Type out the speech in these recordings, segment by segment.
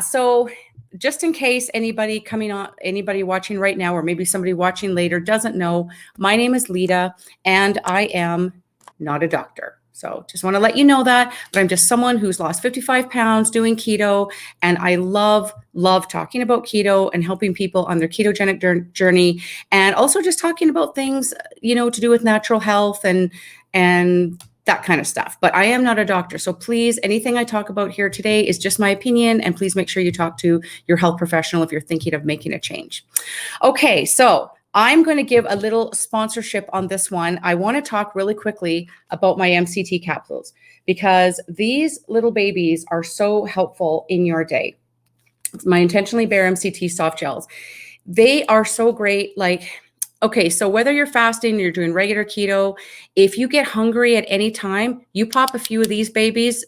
So just in case anybody watching right now, or maybe somebody watching later doesn't know, my name is Lita, and I am not a doctor. So just want to let you know that, but I'm just someone who's lost 55 pounds doing keto, and I love talking about keto and helping people on their ketogenic journey, and also just talking about things, to do with natural health and that kind of stuff. But I am not a doctor. So please, anything I talk about here today is just my opinion. And please make sure you talk to your health professional if you're thinking of making a change. Okay, so I'm going to give a little sponsorship on this one. I want to talk really quickly about my MCT capsules, because these little babies are so helpful in your day. My Intentionally Bare MCT soft gels. They are so great. Okay, so whether you're fasting, you're doing regular keto, if you get hungry at any time, you pop a few of these babies.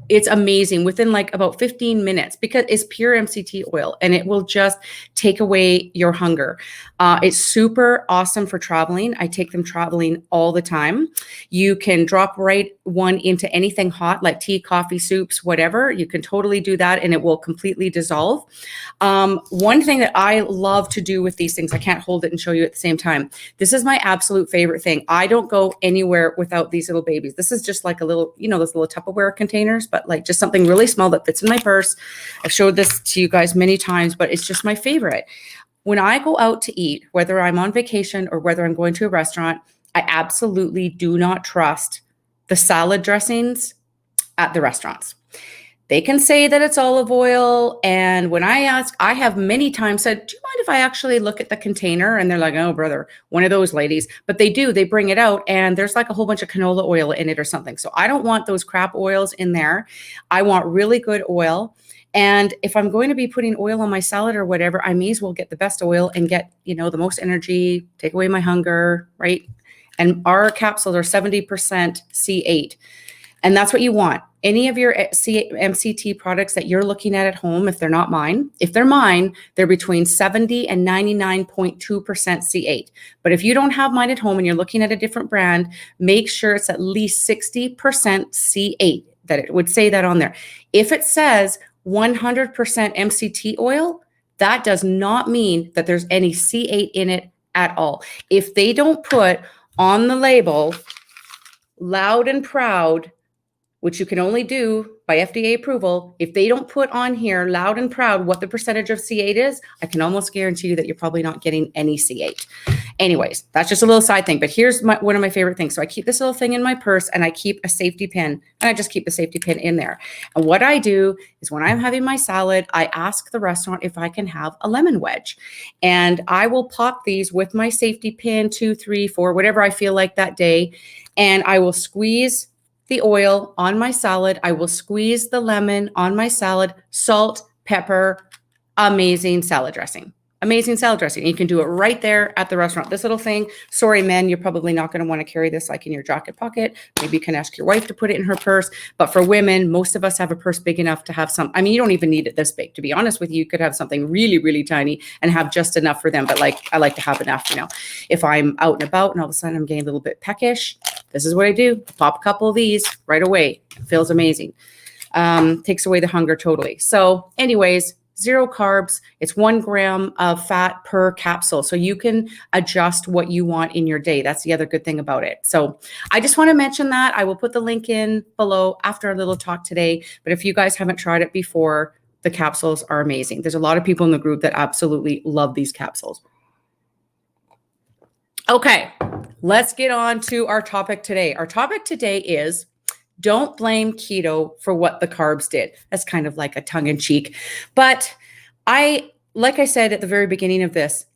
It's amazing within about 15 minutes, because it's pure MCT oil and it will just take away your hunger. It's super awesome for traveling. I take them traveling all the time. You can drop one into anything hot, like tea, coffee, soups, whatever. You can totally do that and it will completely dissolve. One thing that I love to do with these things, I can't hold it and show you at the same time. This is my absolute favorite thing. I don't go anywhere without these little babies. This is just like a little, those little Tupperware containers, but just something really small that fits in my purse. I've showed this to you guys many times, but it's just my favorite. When I go out to eat, whether I'm on vacation or whether I'm going to a restaurant, I absolutely do not trust the salad dressings at the restaurants. They can say that it's olive oil. And when I ask, I have many times said, do you mind if I actually look at the container? And they're like, oh, brother, one of those ladies. But they bring it out and there's a whole bunch of canola oil in it or something. So I don't want those crap oils in there. I want really good oil. And if I'm going to be putting oil on my salad or whatever, I may as well get the best oil and get, the most energy, take away my hunger, right? And our capsules are 70% C8. And that's what you want. Any of your MCT products that you're looking at home, if they're not mine, they're between 70 and 99.2% C8. But if you don't have mine at home and you're looking at a different brand, make sure it's at least 60% C8, that it would say that on there. If it says 100% MCT oil, that does not mean that there's any C8 in it at all. If they don't put on the label, loud and proud, which you can only do by FDA approval, if they don't put on here loud and proud what the percentage of C8 is, I can almost guarantee you that you're probably not getting any C8. Anyways, that's just a little side thing, but here's one of my favorite things. So I keep this little thing in my purse and I keep a safety pin, and I just keep the safety pin in there. And what I do is when I'm having my salad, I ask the restaurant if I can have a lemon wedge, and I will pop these with my safety pin, 2, 3, 4, whatever I feel like that day. And I will squeeze the oil on my salad. I will squeeze the lemon on my salad, salt, pepper, amazing salad dressing. Amazing salad dressing. You can do it right there at the restaurant. This little thing, sorry, men, you're probably not going to want to carry this in your jacket pocket. Maybe you can ask your wife to put it in her purse. But for women, most of us have a purse big enough to have some. You don't even need it this big. To be honest with you, you could have something really, really tiny and have just enough for them. But I like to have enough, If I'm out and about and all of a sudden I'm getting a little bit peckish, this is what I do. Pop a couple of these right away. It feels amazing. Takes away the hunger totally. So anyways, 0 carbs. It's 1 gram of fat per capsule. So you can adjust what you want in your day. That's the other good thing about it. So I just want to mention that. I will put the link in below after our little talk today. But if you guys haven't tried it before, the capsules are amazing. There's a lot of people in the group that absolutely love these capsules. Okay, let's get on to our topic today. Our topic today is don't blame keto for what the carbs did. That's kind of like a tongue in cheek. But like I said at the very beginning of this,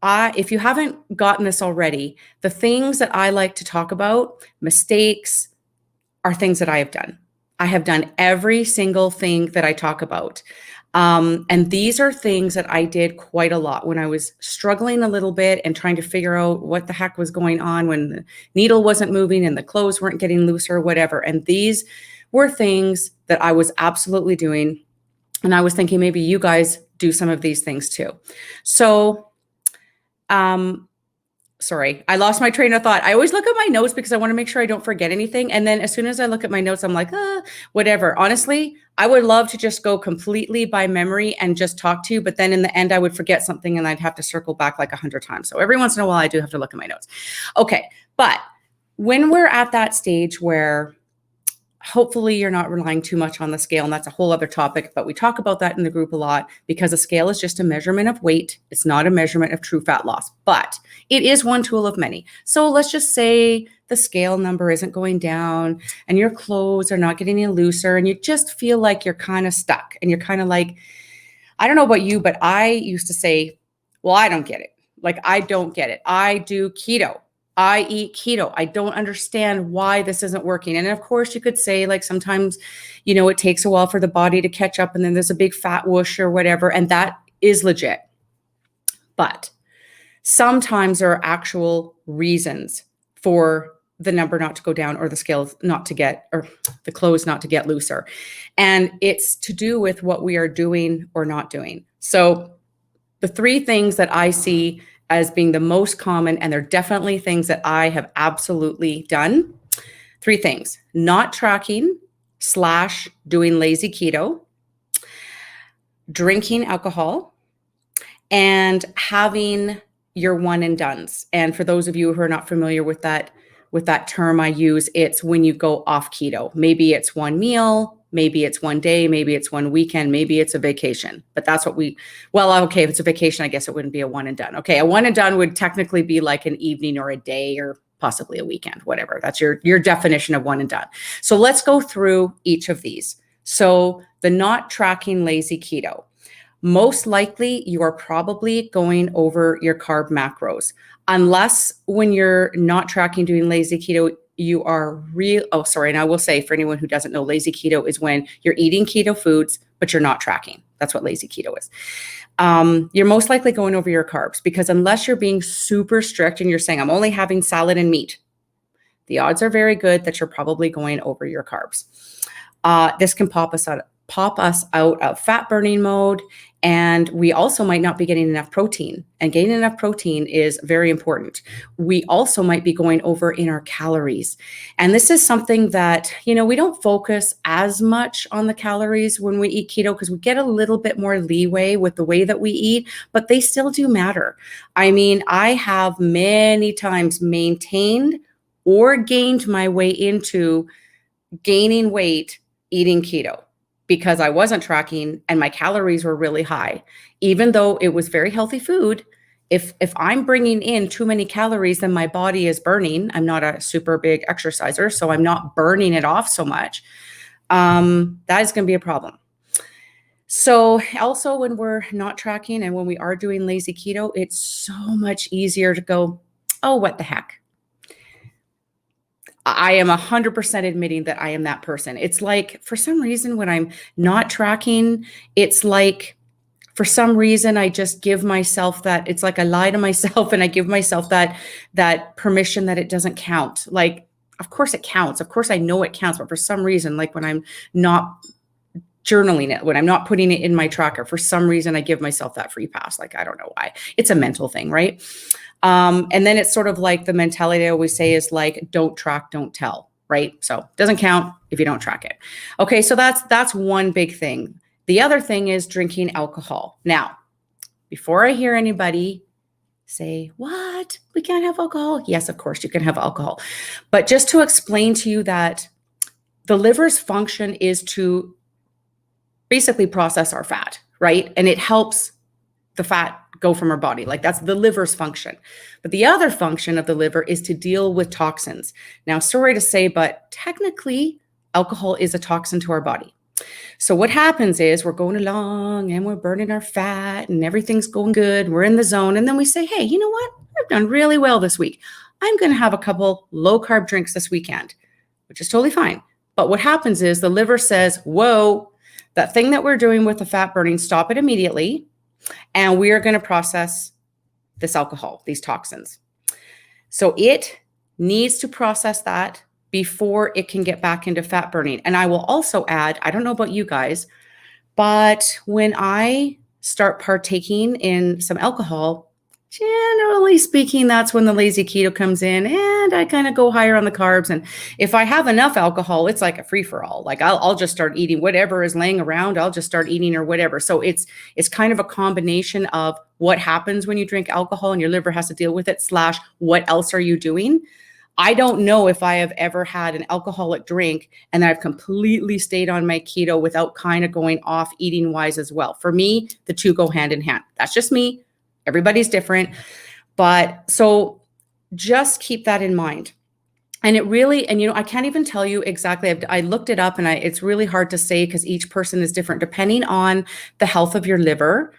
if you haven't gotten this already, the things that I like to talk about, mistakes, are things that I have done. I have done every single thing that I talk about. And these are things that I did quite a lot when I was struggling a little bit and trying to figure out what the heck was going on when the needle wasn't moving and the clothes weren't getting looser or whatever. And these were things that I was absolutely doing. And I was thinking maybe you guys do some of these things too. So, sorry, I lost my train of thought. I always look at my notes because I want to make sure I don't forget anything. And then as soon as I look at my notes, I'm like, whatever. Honestly, I would love to just go completely by memory and just talk to you. But then in the end, I would forget something and I'd have to circle back like 100 times. So every once in a while, I do have to look at my notes. Okay. But when we're at that stage where hopefully you're not relying too much on the scale, and that's a whole other topic, but we talk about that in the group a lot because a scale is just a measurement of weight. It's not a measurement of true fat loss, but it is one tool of many. So let's just say the scale number isn't going down and your clothes are not getting any looser and you just feel like you're kind of stuck and you're kind of like, I don't know about you, but I used to say, well, I don't get it. Like, I don't get it. I do keto. I eat keto. I don't understand why this isn't working. And of course you could say like sometimes, it takes a while for the body to catch up and then there's a big fat whoosh or whatever. And that is legit. But sometimes there are actual reasons for the number not to go down or the scale not to get, or the clothes not to get looser. And it's to do with what we are doing or not doing. So the three things that I see as being the most common, and they're definitely things that I have absolutely done. Three things: not tracking / doing lazy keto, drinking alcohol, and having your one and dones. And for those of you who are not familiar with that term I use, it's when you go off keto. Maybe it's one meal, maybe it's one day, maybe it's one weekend, maybe it's a vacation. But that's what okay, if it's a vacation, I guess it wouldn't be a one and done. Okay, a one and done would technically be like an evening or a day or possibly a weekend, whatever. That's your definition of one and done. So let's go through each of these. So the not tracking lazy keto. Most likely you are probably going over your carb macros, unless when you're not tracking doing lazy keto, you are and I will say for anyone who doesn't know, lazy keto is when you're eating keto foods, but you're not tracking. That's what lazy keto is. You're most likely going over your carbs because unless you're being super strict and you're saying, I'm only having salad and meat, the odds are very good that you're probably going over your carbs. This can pop us out of fat burning mode. And we also might not be getting enough protein, and getting enough protein is very important. We also might be going over in our calories. And this is something that, we don't focus as much on the calories when we eat keto because we get a little bit more leeway with the way that we eat, but they still do matter. I mean, I have many times maintained or gained my way into gaining weight eating keto, because I wasn't tracking and my calories were really high. Even though it was very healthy food, if I'm bringing in too many calories than my body is burning, I'm not a super big exerciser, so I'm not burning it off so much, that is going to be a problem. So also when we're not tracking and when we are doing lazy keto, it's so much easier to go, oh, what the heck? I am 100% admitting that I am that person. It's like, for some reason, when I'm not tracking, it's like, for some reason, I just give myself that, it's like I lie to myself and I give myself that permission that it doesn't count. Like, of course it counts. Of course I know it counts, but for some reason, like when I'm not journaling it, when I'm not putting it in my tracker, for some reason, I give myself that free pass. Like, I don't know why. It's a mental thing, right? And then it's sort of like the mentality I always say is like, don't track, don't tell, right? So it doesn't count if you don't track it. Okay, so that's one big thing. The other thing is drinking alcohol. Now, before I hear anybody say, what? We can't have alcohol? Yes, of course you can have alcohol. But just to explain to you that the liver's function is to basically process our fat, right? And it helps the fat go from our body. Like, that's the liver's function. But the other function of the liver is to deal with toxins. Now, sorry to say, but technically alcohol is a toxin to our body. So what happens is we're going along and we're burning our fat and everything's going good. We're in the zone. And then we say, hey, you know what? I've done really well this week. I'm going to have a couple low carb drinks this weekend, which is totally fine. But what happens is the liver says, whoa, That thing that we're doing with the fat burning, stop it immediately. And we are going to process this alcohol, these toxins. So it needs to process that before it can get back into fat burning. And I will also add, I don't know about you guys, but when I start partaking in some alcohol, generally speaking, that's when the lazy keto comes in, and I kind of go higher on the carbs. And if I have enough alcohol, it's like a free for all. Like I'll just start eating whatever is laying around. I'll just start eating or whatever. So it's kind of a combination of what happens when you drink alcohol and your liver has to deal with it / what else are you doing? I don't know if I have ever had an alcoholic drink and I've completely stayed on my keto without kind of going off eating wise as well. For me, the two go hand in hand. That's just me. Everybody's different. But so just keep that in mind. And it really, and I can't even tell you exactly. I looked it up and it's really hard to say because each person is different depending on the health of your liver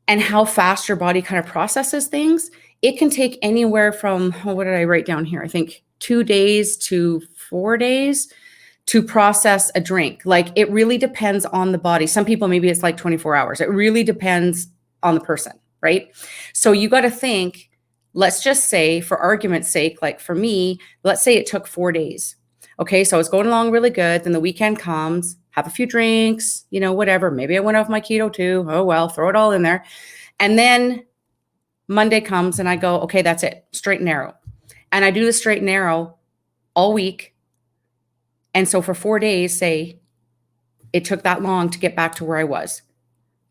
and how fast your body kind of processes things. It can take anywhere from, what did I write down here? I think 2 days to 4 days to process a drink. Like it really depends on the body. Some people, maybe it's like 24 hours. It really depends on the person, right? So you got to think, let's just say for argument's sake, like for me, let's say it took 4 days. Okay, so it's going along really good. Then the weekend comes, have a few drinks, whatever. Maybe I went off my keto too. Oh, well, throw it all in there. And then Monday comes and I go, okay, that's it, straight and narrow. And I do the straight and narrow all week. And so for 4 days, say it took that long to get back to where I was.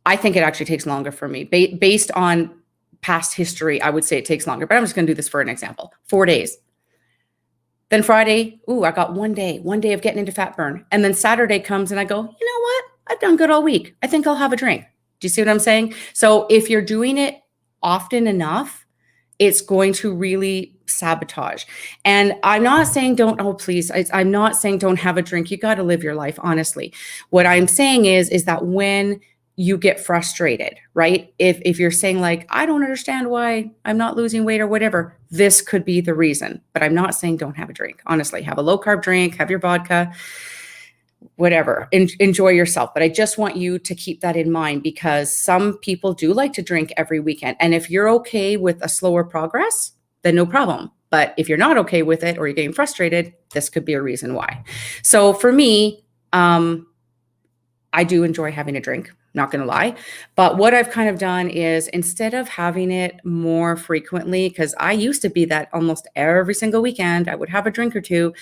I think it actually takes longer for me. Based on past history, I would say it takes longer, but I'm just going to do this for an example. 4 days. Then Friday, I got 1 day of getting into fat burn. And then Saturday comes and I go, you know what? I've done good all week. I think I'll have a drink. Do you see what I'm saying? So if you're doing it often enough, it's going to really sabotage. And I'm not saying I'm not saying don't have a drink. You got to live your life, honestly. What I'm saying is that when you get frustrated, right? If you're saying like, I don't understand why I'm not losing weight or whatever, this could be the reason. But I'm not saying don't have a drink. Honestly, have a low carb drink, have your vodka, whatever, enjoy yourself. But I just want you to keep that in mind because some people do like to drink every weekend. And if you're okay with a slower progress, then no problem. But if you're not okay with it or you're getting frustrated, this could be a reason why. So for me, I do enjoy having a drink, not going to lie. But what I've kind of done is instead of having it more frequently, because I used to be that almost every single weekend, I would have a drink or two.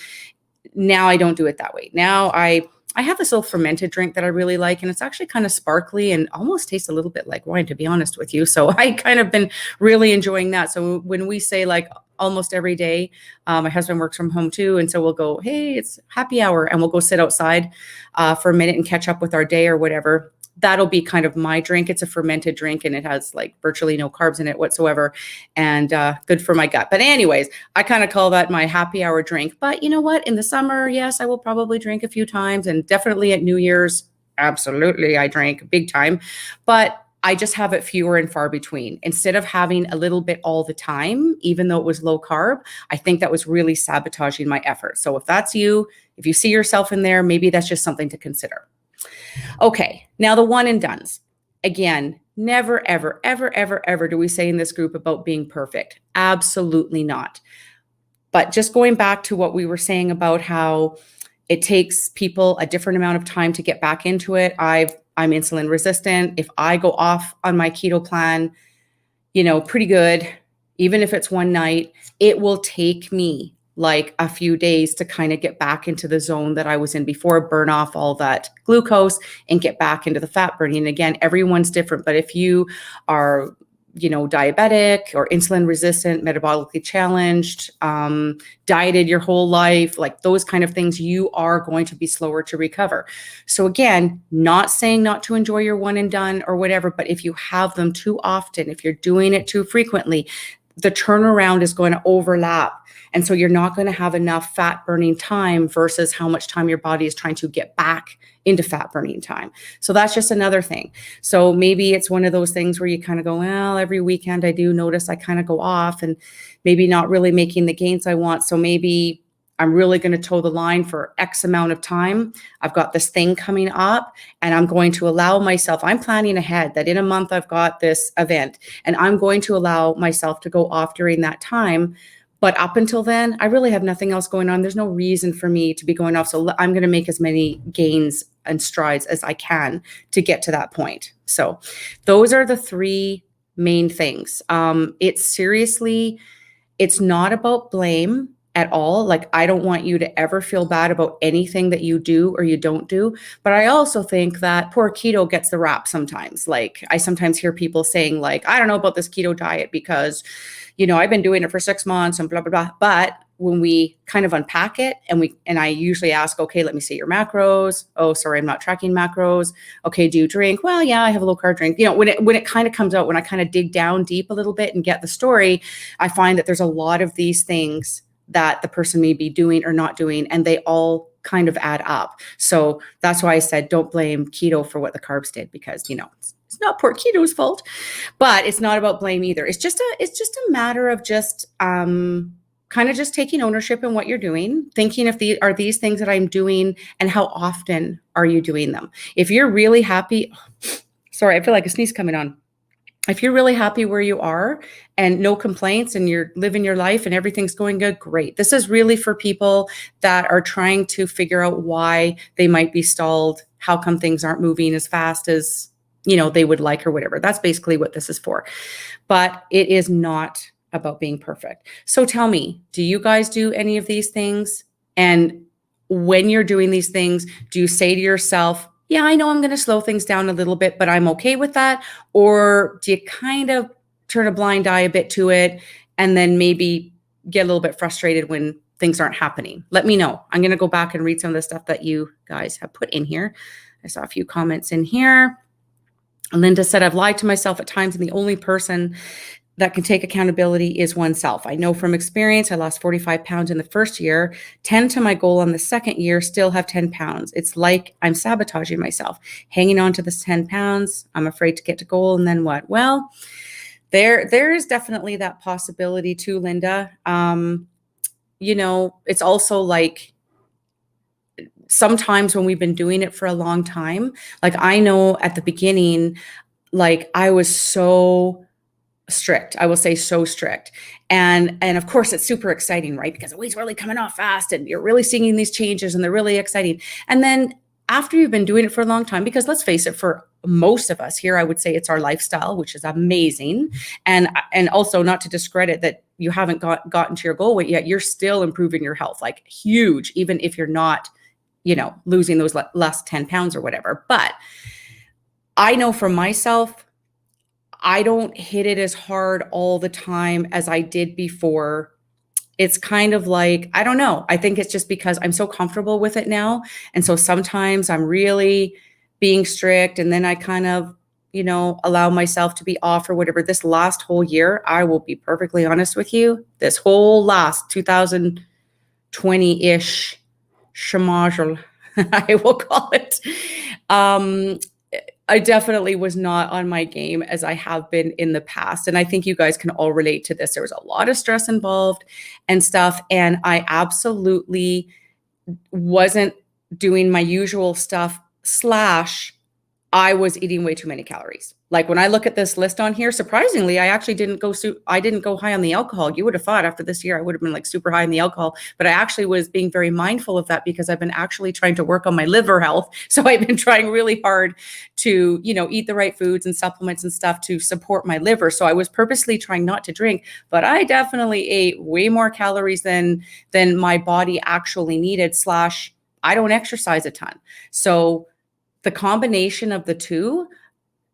Now I don't do it that way. Now I have this little fermented drink that I really like, and it's actually kind of sparkly and almost tastes a little bit like wine, to be honest with you. So I kind of been really enjoying that. So when we say like almost every day, my husband works from home too. And so we'll go, hey, it's happy hour. And we'll go sit outside for a minute and catch up with our day or whatever. That'll be kind of my drink. It's a fermented drink and it has like virtually no carbs in it whatsoever and good for my gut. But anyways, I kind of call that my happy hour drink. But you know what? In the summer, yes, I will probably drink a few times, and definitely at New Year's, absolutely, I drank big time. But I just have it fewer and far between. Instead of having a little bit all the time, even though it was low carb, I think that was really sabotaging my effort. So if that's you, if you see yourself in there, maybe that's just something to consider. Okay, now the one and dones. Again, never, ever, ever, ever, ever do we say in this group about being perfect. Absolutely not. But just going back to what we were saying about how it takes people a different amount of time to get back into it. I'm insulin resistant. If I go off on my keto plan, pretty good, even if it's one night, it will take me like a few days to kind of get back into the zone that I was in before, burn off all that glucose and get back into the fat burning. And again, everyone's different, but if you are, diabetic or insulin resistant, metabolically challenged, dieted your whole life, like those kind of things, you are going to be slower to recover. So again, not saying not to enjoy your one and done or whatever, but if you have them too often, if you're doing it too frequently, the turnaround is going to overlap. And so you're not going to have enough fat burning time versus how much time your body is trying to get back into fat burning time. So that's just another thing. So maybe it's one of those things where you kind of go, well, every weekend I do notice I kind of go off and maybe not really making the gains I want. So maybe I'm really going to toe the line for X amount of time. I've got this thing coming up and I'm going to allow myself, I'm planning ahead that in a month I've got this event and I'm going to allow myself to go off during that time. But up until then, I really have nothing else going on. There's no reason for me to be going off. So I'm going to make as many gains and strides as I can to get to that point. So those are the three main things. It's not about blame at all. Like, I don't want you to ever feel bad about anything that you do or you don't do. But I also think that poor keto gets the rap sometimes. Like, I sometimes hear people saying, like, I don't know about this keto diet because, I've been doing it for 6 months and blah, blah, blah. But when we kind of unpack it and I usually ask, okay, let me see your macros. Oh, sorry, I'm not tracking macros. Okay, do you drink? Well, yeah, I have a low carb drink. When it kind of comes out, when I kind of dig down deep a little bit and get the story, I find that there's a lot of these things that the person may be doing or not doing, and they all kind of add up. So that's why I said, don't blame keto for what the carbs did, because, it's not poor keto's fault, but it's not about blame either. It's just a matter of just, kind of just taking ownership in what you're doing, thinking if these are these things that I'm doing and how often are you doing them? If you're really happy, sorry, I feel like a sneeze coming on. If you're really happy where you are and no complaints and you're living your life and everything's going good, great. This is really for people that are trying to figure out why they might be stalled. How come things aren't moving as fast as, they would like or whatever. That's basically what this is for. But it is not about being perfect. So tell me, do you guys do any of these things? And when you're doing these things, do you say to yourself, yeah, I know I'm going to slow things down a little bit, but I'm okay with that? Or do you kind of turn a blind eye a bit to it and then maybe get a little bit frustrated when things aren't happening? Let me know. I'm going to go back and read some of the stuff that you guys have put in here. I saw a few comments in here. Linda said, I've lied to myself at times, and the only person that can take accountability is oneself. I know from experience, I lost 45 pounds in the first year, 10 to my goal on the second year, still have 10 pounds. It's like I'm sabotaging myself, hanging on to this 10 pounds. I'm afraid to get to goal. And then what? Well, there is definitely that possibility too, Linda. It's also like, sometimes when we've been doing it for a long time, like I know at the beginning, like I was so strict. I will say so strict. And of course it's super exciting, right? Because the weight's really coming off fast and you're really seeing these changes and they're really exciting. And then after you've been doing it for a long time, because let's face it, for most of us here, I would say it's our lifestyle, which is amazing. And also, not to discredit that you haven't gotten to your goal weight yet, you're still improving your health, like huge, even if you're not, losing those last 10 pounds or whatever. But I know for myself, I don't hit it as hard all the time as I did before. It's kind of like, I don't know. I think it's just because I'm so comfortable with it now. And so sometimes I'm really being strict and then I kind of, allow myself to be off or whatever. This last whole year, I will be perfectly honest with you, this whole last 2020-ish schmozzle, I will call it. I definitely was not on my game as I have been in the past. And I think you guys can all relate to this. There was a lot of stress involved and stuff. And I absolutely wasn't doing my usual stuff / I was eating way too many calories. Like when I look at this list on here, surprisingly, I actually didn't go high on the alcohol. You would have thought after this year, I would have been like super high on the alcohol, but I actually was being very mindful of that because I've been actually trying to work on my liver health. So I've been trying really hard to, eat the right foods and supplements and stuff to support my liver. So I was purposely trying not to drink, but I definitely ate way more calories than my body actually needed / I don't exercise a ton. So the combination of the two,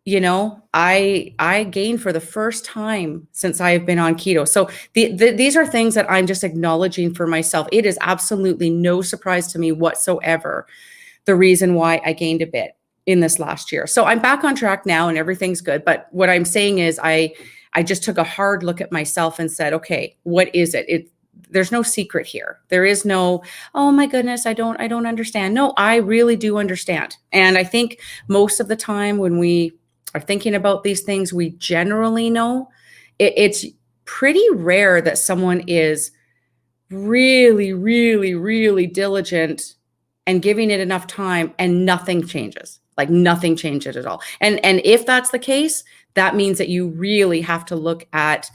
I gained for the first time since I've been on keto. So these are things that I'm just acknowledging for myself. It is absolutely no surprise to me whatsoever, the reason why I gained a bit in this last year. So I'm back on track now and everything's good. But what I'm saying is I just took a hard look at myself and said, okay, what is it? There's no secret here. There is no, oh my goodness, I don't understand. No, I really do understand. And I think most of the time when we are thinking about these things, we generally know. It's pretty rare that someone is really, really, really diligent and giving it enough time, and nothing changes. Like nothing changes at all. And if that's the case, that means that you really have to look at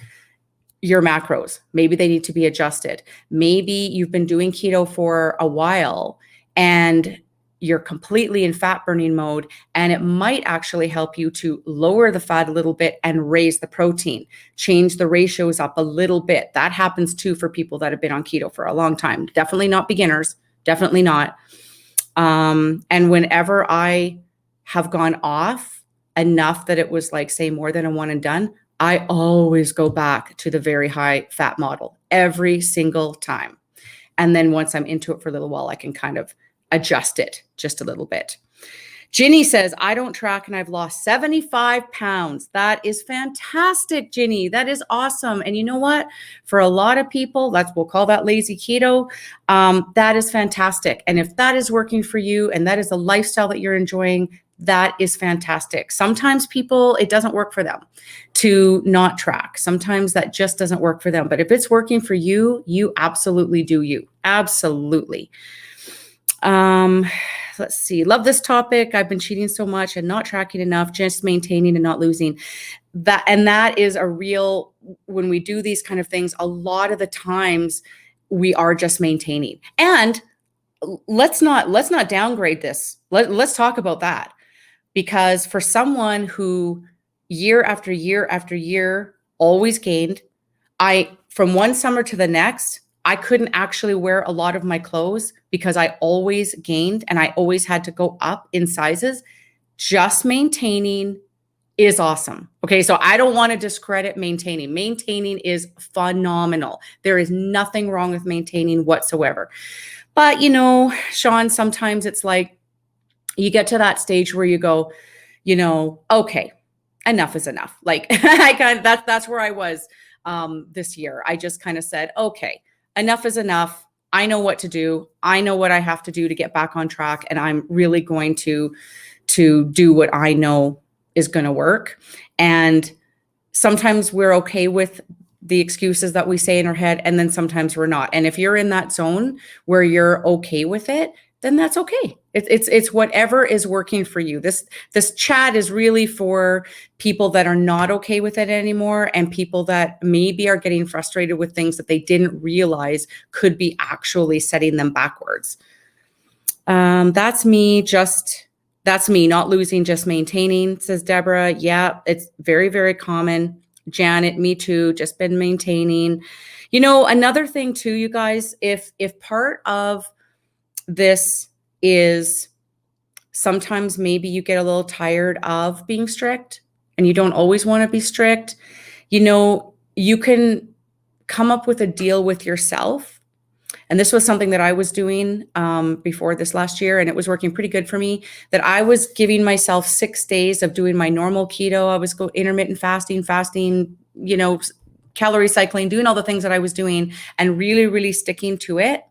your macros. Maybe they need to be adjusted. Maybe you've been doing keto for a while and you're completely in fat burning mode, and it might actually help you to lower the fat a little bit and raise the protein, change the ratios up a little bit. That happens too for people that have been on keto for a long time. Definitely not beginners, definitely not. And whenever I have gone off enough that it was like, say, more than a one and done, I always go back to the very high fat model every single time. And then once I'm into it for a little while, I can kind of adjust it just a little bit. Ginny says, I don't track and I've lost 75 pounds. That is fantastic, Ginny. That is awesome. And you know what? For a lot of people, we'll call that lazy keto. That is fantastic. And if that is working for you and that is a lifestyle that you're enjoying, that is fantastic. Sometimes people, it doesn't work for them to not track. Sometimes that just doesn't work for them. But if it's working for you, you absolutely do you. Absolutely. Let's see. Love this topic. I've been cheating so much and not tracking enough, just maintaining and not losing. That is a real, when we do these kind of things, a lot of the times we are just maintaining. And let's not downgrade this. Let's talk about that. Because for someone who year after year after year always gained, from one summer to the next, I couldn't actually wear a lot of my clothes because I always gained and I always had to go up in sizes. Just maintaining is awesome. Okay, so I don't want to discredit maintaining. Maintaining is phenomenal. There is nothing wrong with maintaining whatsoever. But Sean, sometimes it's like you get to that stage where you go, okay, enough is enough. Like that's where I was this year. I just kind of said, okay, enough is enough. I know what to do. I know what I have to do to get back on track. And I'm really going to do what I know is going to work. And sometimes we're okay with the excuses that we say in our head, and then sometimes we're not. And if you're in that zone where you're okay with it, then that's okay. It's whatever is working for you. This chat is really for people that are not okay with it anymore, and people that maybe are getting frustrated with things that they didn't realize could be actually setting them backwards. That's me, not losing, just maintaining, says Deborah. Yeah, it's very, very common. Janet, me too, just been maintaining. Another thing too, you guys, if part of this is sometimes maybe you get a little tired of being strict and you don't always want to be strict, you can come up with a deal with yourself. And this was something that I was doing before this last year, and it was working pretty good for me, that I was giving myself 6 days of doing my normal keto. I was intermittent fasting, calorie cycling, doing all the things that I was doing and really, really sticking to it.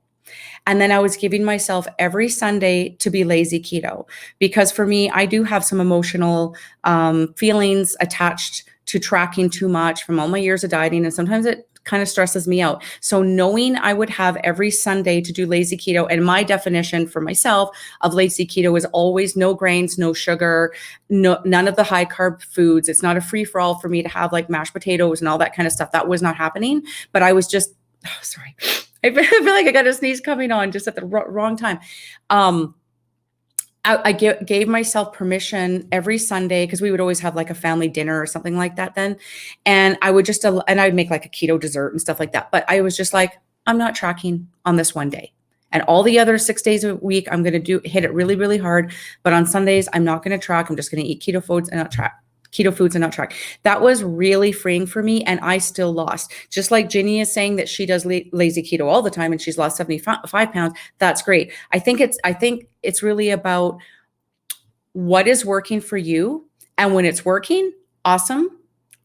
And then I was giving myself every Sunday to be lazy keto, because for me, I do have some emotional feelings attached to tracking too much from all my years of dieting. And sometimes it kind of stresses me out. So knowing I would have every Sunday to do lazy keto, and my definition for myself of lazy keto is always no grains, no sugar, none of the high carb foods. It's not a free for all for me to have like mashed potatoes and all that kind of stuff. That was not happening. But I was just, sorry. I feel like I got a sneeze coming on just at the wrong time. I gave myself permission every Sunday, because we would always have like a family dinner or something like that then. And I would and I'd make like a keto dessert and stuff like that. But I was just like, I'm not tracking on this one day. And all the other 6 days a week, I'm going to hit it really, really hard. But on Sundays, I'm not going to track. I'm just going to eat keto foods and not track. That was really freeing for me, and I still lost. Just like Ginny is saying that she does lazy keto all the time and she's lost 75 pounds. That's great. I think it's really about what is working for you, and when it's working, awesome.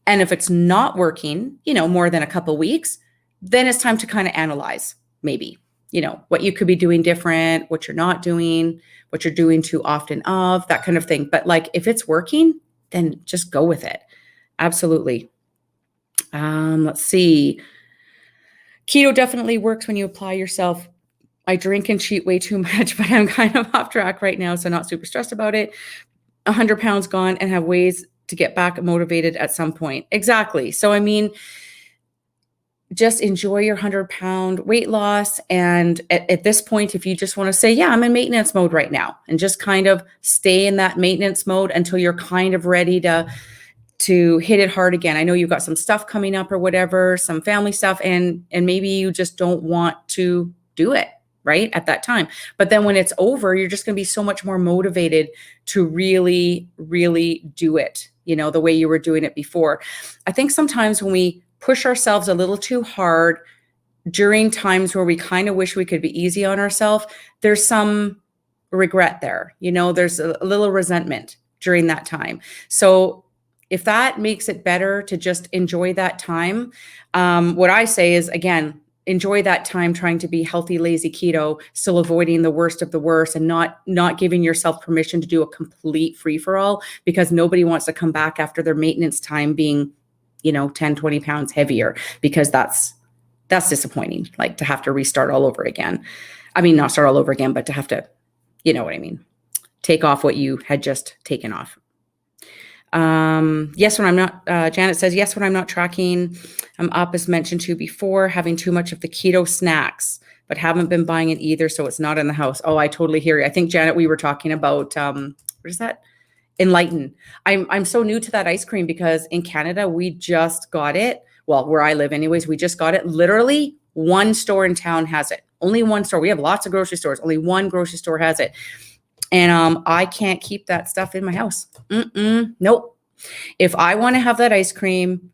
And if it's not working, more than a couple weeks, then it's time to kind of analyze maybe, what you could be doing different, what you're not doing, what you're doing too often of, that kind of thing. But like, if it's working, then just go with it. Absolutely. Let's see. Keto definitely works when you apply yourself. I drink and cheat way too much, but I'm kind of off track right now, so not super stressed about it. 100 pounds gone and have ways to get back motivated at some point. Exactly. So, I mean, just enjoy your 100-pound weight loss. And at this point, if you just want to say, yeah, I'm in maintenance mode right now, and just kind of stay in that maintenance mode until you're kind of ready to hit it hard again. I know you've got some stuff coming up or whatever, some family stuff, and maybe you just don't want to do it right at that time. But then when it's over, you're just going to be so much more motivated to really, really do it, the way you were doing it before. I think sometimes when we push ourselves a little too hard during times where we kind of wish we could be easy on ourselves, there's some regret there. There's a little resentment during that time. So if that makes it better to just enjoy that time, what I say is, again, enjoy that time trying to be healthy, lazy keto, still avoiding the worst of the worst, and not giving yourself permission to do a complete free-for-all, because nobody wants to come back after their maintenance time being 10, 20 pounds heavier, because that's disappointing, like to have to restart all over again. I mean, not start all over again, but to have to, you know what I mean, take off what you had just taken off. Yes, when I'm not, Janet says, yes, when I'm not tracking, I'm up as mentioned to before, having too much of the keto snacks, but haven't been buying it either. So it's not in the house. Oh, I totally hear you. I think, Janet, we were talking about, what is that? Enlighten. I'm so new to that ice cream, because in Canada, we just got it. Well, where I live anyways, we just got it. Literally one store in town has it. Only one store. We have lots of grocery stores. Only one grocery store has it. And I can't keep that stuff in my house. Nope. If I want to have that ice cream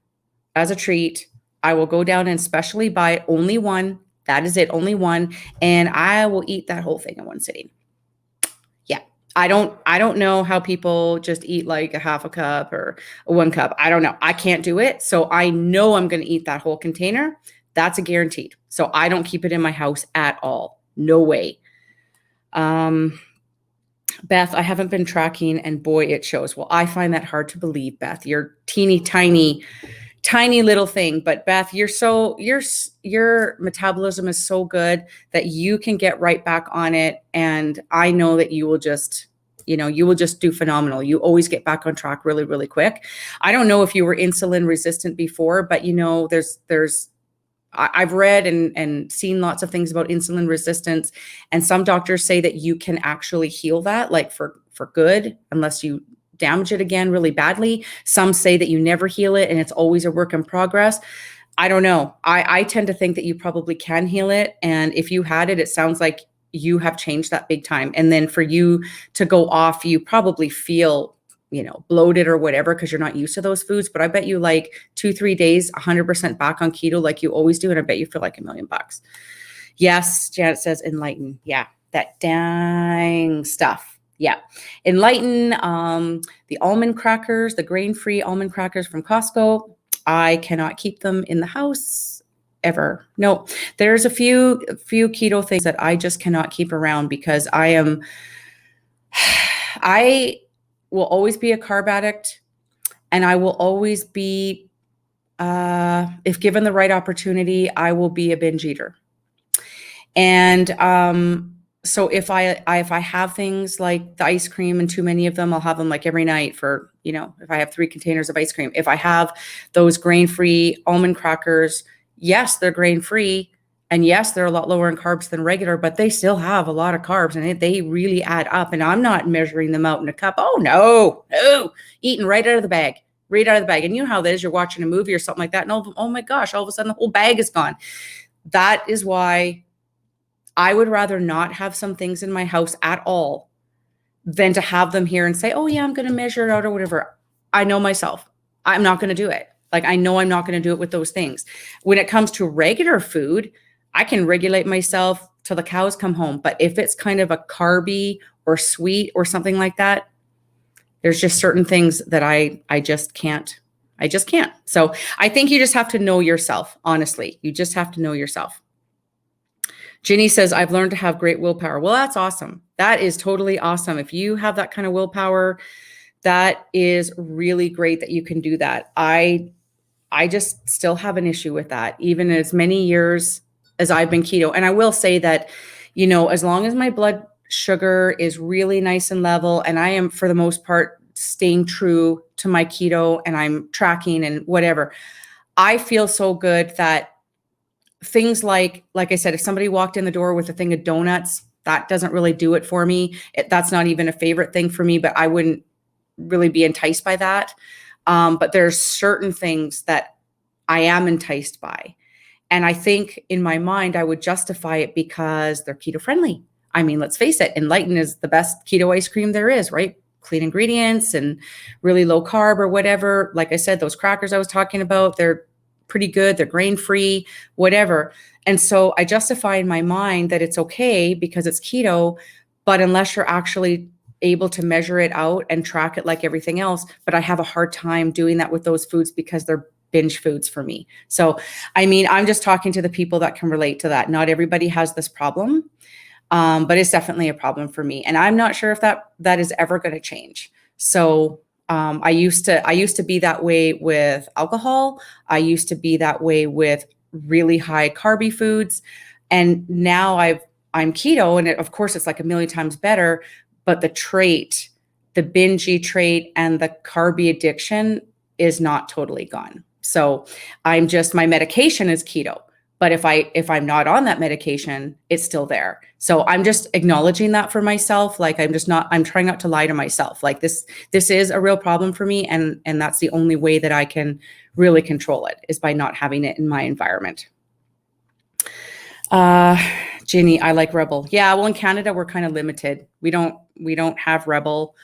as a treat, I will go down and specially buy only one. That is it, only one. And I will eat that whole thing in one sitting. Yeah. I don't know how people just eat like a half a cup or 1 cup. I don't know. I can't do it. So I know I'm going to eat that whole container. That's a guaranteed. So I don't keep it in my house at all. No way. Beth, I haven't been tracking, and boy, it shows. Well, I find that hard to believe, Beth. You're teeny tiny little thing, but Beth, your metabolism is so good that you can get right back on it, and I know that you will just do phenomenal. You always get back on track really, really quick. I don't know if you were insulin resistant before, but I've read and seen lots of things about insulin resistance, and some doctors say that you can actually heal that, like for good, unless you damage it again really badly. Some say that you never heal it and it's always a work in progress. I don't know. I tend to think that you probably can heal it. And if you had it, it sounds like you have changed that big time. And then for you to go off, you probably feel bloated or whatever, because you're not used to those foods. But I bet you like 2-3 days, 100% back on keto like you always do. And I bet you feel like $1 million. Yes, Janet says enlighten. Yeah, that dang stuff. Yeah. Enlighten, the almond crackers, the grain-free almond crackers from Costco. I cannot keep them in the house ever. No, there's a few keto things that I just cannot keep around, because I will always be a carb addict, and I will always be, if given the right opportunity, I will be a binge eater. And so if I have things like the ice cream and too many of them, I'll have them like every night for, if I have 3 containers of ice cream. If I have those grain-free almond crackers, yes, they're grain-free. And yes, they're a lot lower in carbs than regular, but they still have a lot of carbs, and they really add up. And I'm not measuring them out in a cup. Oh, no, eating right out of the bag. And you know how that is. You're watching a movie or something like that. And oh my gosh, all of a sudden the whole bag is gone. That is why I would rather not have some things in my house at all than to have them here and say, oh yeah, I'm going to measure it out or whatever. I know myself. I'm not going to do it. Like, I know I'm not going to do it with those things. When it comes to regular food, I can regulate myself till the cows come home. But if it's kind of a carby or sweet or something like that, there's just certain things that I just can't. So I think you just have to know yourself. Honestly, you just have to know yourself. Ginny says, I've learned to have great willpower. Well, that's awesome. That is totally awesome. If you have that kind of willpower, that is really great that you can do that. I I just still have an issue with that, even as many years as I've been keto. And I will say that, as long as my blood sugar is really nice and level, and I am, for the most part, staying true to my keto and I'm tracking and whatever, I feel so good that things like I said, if somebody walked in the door with a thing of donuts, that doesn't really do it for me. That's not even a favorite thing for me, but I wouldn't really be enticed by that. But there's certain things that I am enticed by. And I think in my mind, I would justify it because they're keto friendly. I mean, let's face it, Enlighten is the best keto ice cream there is, right? Clean ingredients and really low carb or whatever. Like I said, those crackers I was talking about, they're pretty good. They're grain free, whatever. And so I justify in my mind that it's okay because it's keto, but unless you're actually able to measure it out and track it like everything else, but I have a hard time doing that with those foods because they're binge foods for me. So, I mean, I'm just talking to the people that can relate to that. Not everybody has this problem, but it's definitely a problem for me. And I'm not sure if that is ever going to change. So I used to be that way with alcohol. I used to be that way with really high carby foods. And now I'm keto, and of course it's like a million times better, but the bingey trait and the carby addiction is not totally gone. So my medication is keto. But if I'm not on that medication, it's still there. So I'm just acknowledging that for myself. Like I'm trying not to lie to myself. Like this is a real problem for me. And that's the only way that I can really control it is by not having it in my environment. Ginny, I like Rebel. Yeah. Well, in Canada, we're kind of limited. We don't have Rebel.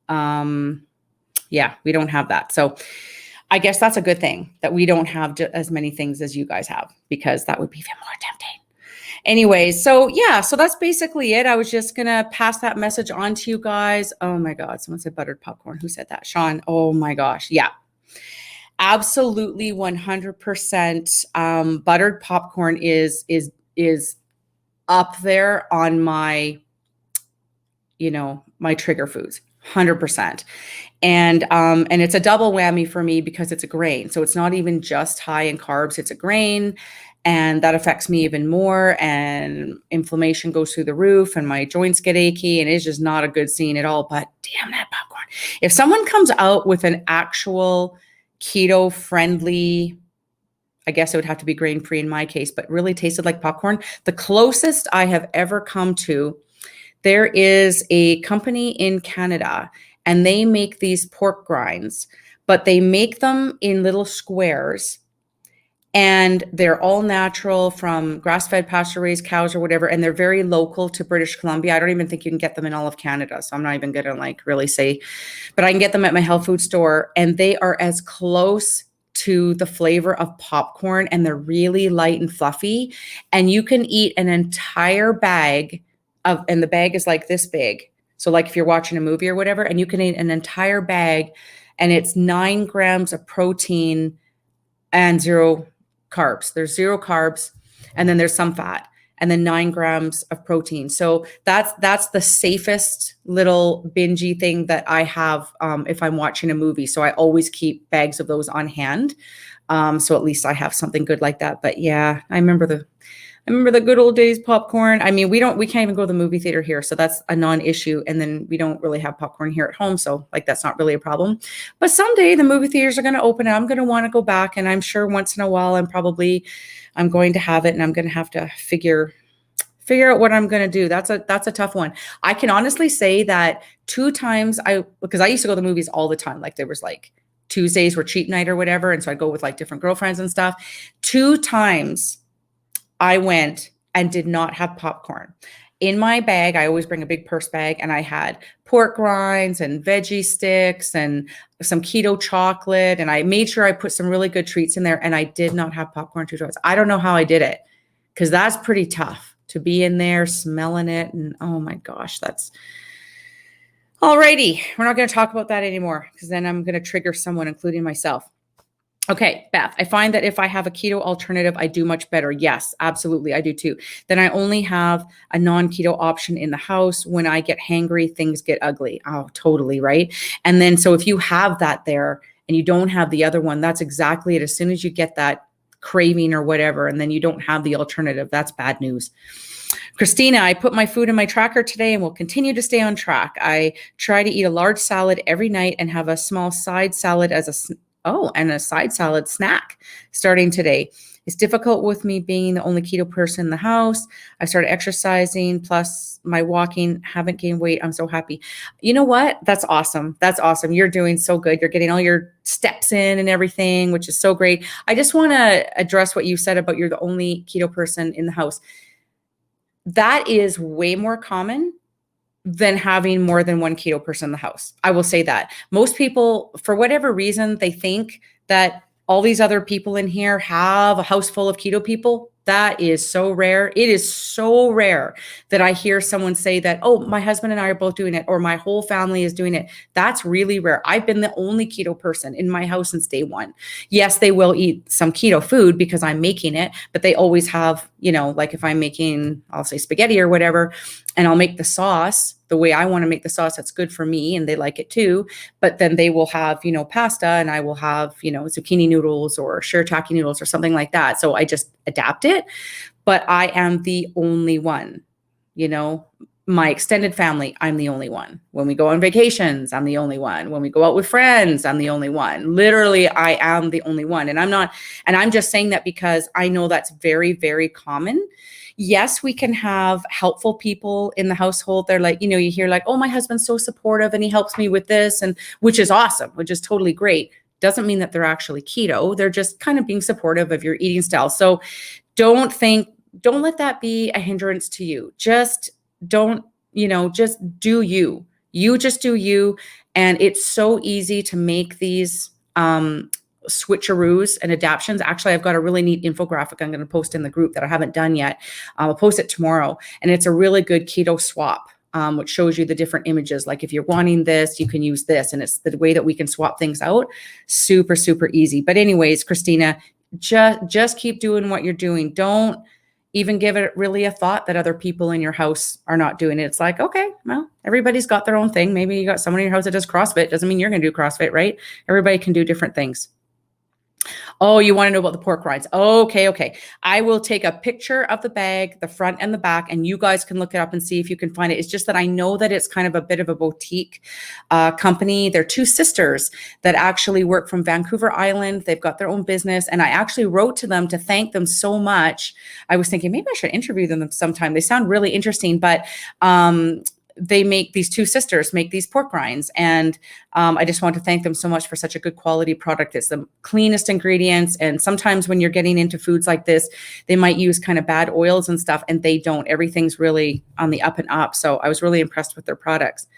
Yeah, we don't have that. So I guess that's a good thing that we don't have as many things as you guys have, because that would be even more tempting. Anyways, so yeah, so that's basically it. I was just going to pass that message on to you guys. Oh my God. Someone said buttered popcorn. Who said that? Sean. Oh my gosh. Yeah, absolutely. 100%. Buttered popcorn is up there on my, my trigger foods. 100%. And it's a double whammy for me because it's a grain. So it's not even just high in carbs, it's a grain. And that affects me even more. And inflammation goes through the roof and my joints get achy, and it's just not a good scene at all. But damn that popcorn. If someone comes out with an actual keto friendly, I guess it would have to be grain free in my case, but really tasted like popcorn, the closest I have ever come to, there is a company in Canada, and they make these pork grinds, but they make them in little squares, and they're all natural from grass-fed, pasture-raised cows or whatever, and they're very local to British Columbia. I don't even think you can get them in all of Canada, so I'm not even going to really say, but I can get them at my health food store, and they are as close to the flavor of popcorn, and they're really light and fluffy, and you can eat an entire bag and the bag is like this big. So like if you're watching a movie or whatever, and you can eat an entire bag, and it's 9 grams of protein and 0 carbs. There's 0 carbs, and then there's some fat, and then 9 grams of protein. So that's the safest little bingey thing that I have if I'm watching a movie. So I always keep bags of those on hand. So at least I have something good like that. But yeah, I remember the good old days popcorn. I mean, we can't even go to the movie theater here. So that's a non-issue. And then we don't really have popcorn here at home. So that's not really a problem. But someday the movie theaters are going to open and I'm going to want to go back. And I'm sure once in a while, I'm going to have it, and I'm going to have to figure out what I'm going to do. That's a tough one. I can honestly say that 2 times because I used to go to the movies all the time. Like there was like Tuesdays were cheat night or whatever. And so I'd go with like different girlfriends and stuff. 2 times I went and did not have popcorn. In my bag, I always bring a big purse bag, and I had pork rinds and veggie sticks and some keto chocolate. And I made sure I put some really good treats in there, and I did not have popcorn 2 times. I don't know how I did it, because that's pretty tough to be in there smelling it. And oh my gosh, that's alrighty. We're not going to talk about that anymore, because then I'm going to trigger someone, including myself. Okay, Beth, I find that if I have a keto alternative, I do much better. Yes, absolutely. I do too. Then I only have a non-keto option in the house. When I get hangry, things get ugly. Oh, totally. Right. And then, so if you have that there and you don't have the other one, that's exactly it. As soon as you get that craving or whatever, and then you don't have the alternative, that's bad news. Christina, I put my food in my tracker today and will continue to stay on track. I try to eat a large salad every night and have a small side salad as and a side salad snack starting today. It's difficult with me being the only keto person in the house. I started exercising plus my walking, haven't gained weight. I'm so happy. You know what? That's awesome. That's awesome. You're doing so good. You're getting all your steps in and everything, which is so great. I just want to address what you said about you're the only keto person in the house. That is way more common than having more than one keto person in the house. I will say that. Most people, for whatever reason, they think that all these other people in here have a house full of keto people. That is so rare. It is so rare that I hear someone say that, oh, my husband and I are both doing it, or my whole family is doing it. That's really rare. I've been the only keto person in my house since day one. Yes, they will eat some keto food because I'm making it, but they always have, like if I'm making, I'll say spaghetti or whatever, and I'll make the sauce the way I want to make the sauce that's good for me, and they like it too. But then they will have, pasta, and I will have, zucchini noodles or shirataki noodles or something like that. So I just adapt it. But I am the only one, my extended family, I'm the only one. When we go on vacations, I'm the only one. When we go out with friends, I'm the only one. Literally, I am the only one. And I'm just saying that because I know that's very, very common. Yes, we can have helpful people in the household. They're like, you hear like, oh, my husband's so supportive and he helps me with this, and which is awesome, which is totally great. Doesn't mean that they're actually keto. They're just kind of being supportive of your eating style. So don't let that be a hindrance to you. Just don't, just do you. You just do you. And it's so easy to make these switcheroos and adaptions. Actually, I've got a really neat infographic I'm going to post in the group that I haven't done yet. I'll post it tomorrow. And it's a really good keto swap, which shows you the different images. Like if you're wanting this, you can use this. And it's the way that we can swap things out. Super, super easy. But anyways, Christina, just keep doing what you're doing. Don't even give it really a thought that other people in your house are not doing it. It's like, okay, well, everybody's got their own thing. Maybe you got someone in your house that does CrossFit. Doesn't mean you're going to do CrossFit, right? Everybody can do different things. Oh, you want to know about the pork rinds? Okay. I will take a picture of the bag, the front and the back, and you guys can look it up and see if you can find it. It's just that I know that it's kind of a bit of a boutique company. They're two sisters that actually work from Vancouver Island. They've got their own business. And I actually wrote to them to thank them so much. I was thinking maybe I should interview them sometime. They sound really interesting, but these two sisters make these pork rinds. And I just want to thank them so much for such a good quality product. It's the cleanest ingredients. And sometimes when you're getting into foods like this, they might use kind of bad oils and stuff, and they don't. Everything's really on the up and up. So I was really impressed with their products.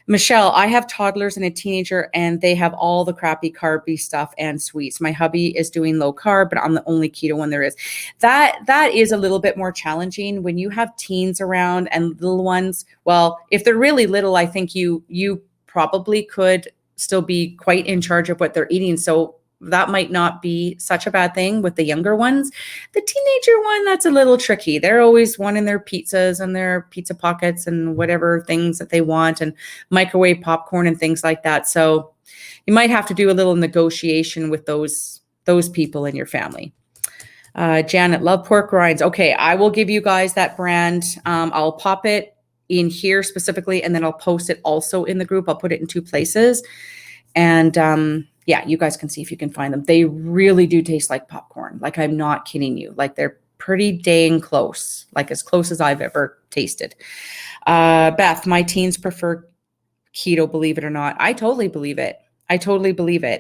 Michelle, I have toddlers and a teenager, and they have all the crappy carby stuff and sweets. My hubby is doing low carb, but I'm the only keto one there is. That is a little bit more challenging when you have teens around and little ones. Well, if they're really little, I think you probably could still be quite in charge of what they're eating. So that might not be such a bad thing with the younger ones. The teenager one, that's a little tricky. They're always wanting their pizzas and their pizza pockets and whatever things that they want, and microwave popcorn and things like that. So you might have to do a little negotiation with those people in your family. Janet, love pork rinds. Okay, I will give you guys that brand. I'll pop it in here specifically, and then I'll post it also in the group. I'll put it in two places. And yeah, you guys can see if you can find them. They really do taste like popcorn. Like, I'm not kidding you. Like, they're pretty dang close, like as close as I've ever tasted. Beth, my teens prefer keto, believe it or not. I totally believe it.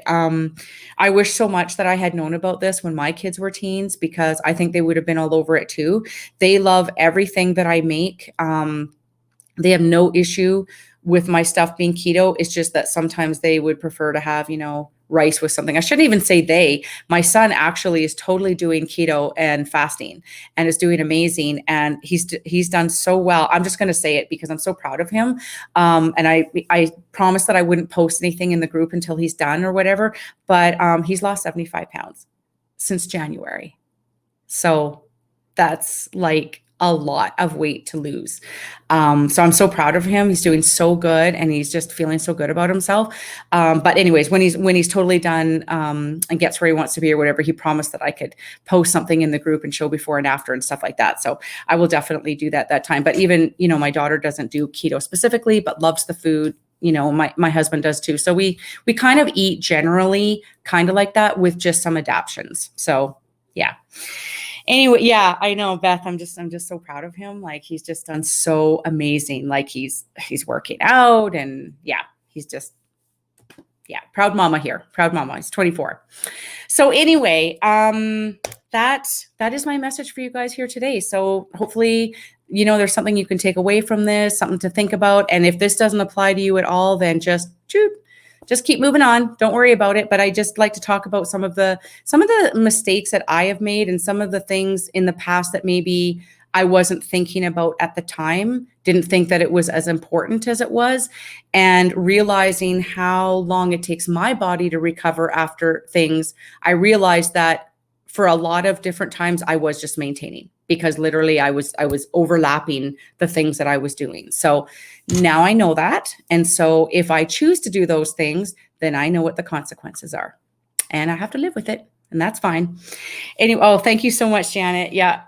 I wish so much that I had known about this when my kids were teens, because I think they would have been all over it too. They love everything that I make. They have no issue with my stuff being keto. It's just that sometimes they would prefer to have, rice with something. I shouldn't even say they. My son actually is totally doing keto and fasting and is doing amazing. And he's done so well. I'm just going to say it because I'm so proud of him. And I promised that I wouldn't post anything in the group until he's done or whatever. But he's lost 75 pounds since January. So that's like a lot of weight to lose. So I'm so proud of him. He's doing so good, and he's just feeling so good about himself. But anyways, when he's totally done and gets where he wants to be or whatever, he promised that I could post something in the group and show before and after and stuff like that. So I will definitely do that time. But even, my daughter doesn't do keto specifically, but loves the food. My husband does too. So we kind of eat generally kind of like that with just some adaptions. So yeah. Anyway, yeah, I know, Beth. I'm just so proud of him. Like, he's just done so amazing. Like, he's working out, and yeah, he's just, yeah, proud mama here. Proud mama. He's 24. So anyway, that is my message for you guys here today. So hopefully, there's something you can take away from this, something to think about. And if this doesn't apply to you at all, then just keep moving on. Don't worry about it. But I just like to talk about some of the mistakes that I have made, and some of the things in the past that maybe I wasn't thinking about at the time, didn't think that it was as important as it was, and realizing how long it takes my body to recover after things. I realized that for a lot of different times I was just maintaining, because literally I was overlapping the things that I was doing. So now I know that. And so if I choose to do those things, then I know what the consequences are, and I have to live with it, and that's fine. Anyway, oh, thank you so much, Janet. Yeah,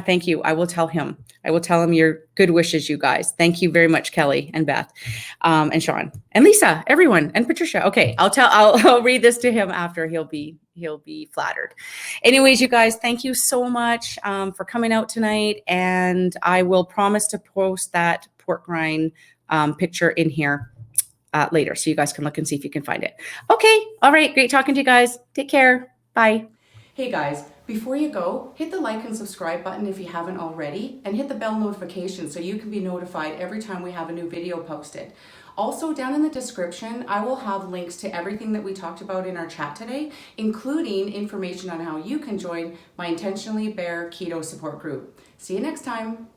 thank you. I will tell him. Your good wishes, you guys. Thank you very much, Kelly and Beth, and Sean and Lisa, everyone, and Patricia. Okay, I'll read this to him after. He'll be flattered. Anyways, you guys, thank you so much for coming out tonight, and I will promise to post that pork rind picture in here later, so you guys can look and see if you can find it. Okay, all right, great talking to you guys. Take care. Bye. Hey guys, before you go, hit the like and subscribe button if you haven't already, and hit the bell notification so you can be notified every time we have a new video posted. Also, down in the description, I will have links to everything that we talked about in our chat today, including information on how you can join my Intentionally Bare Keto support group. See you next time.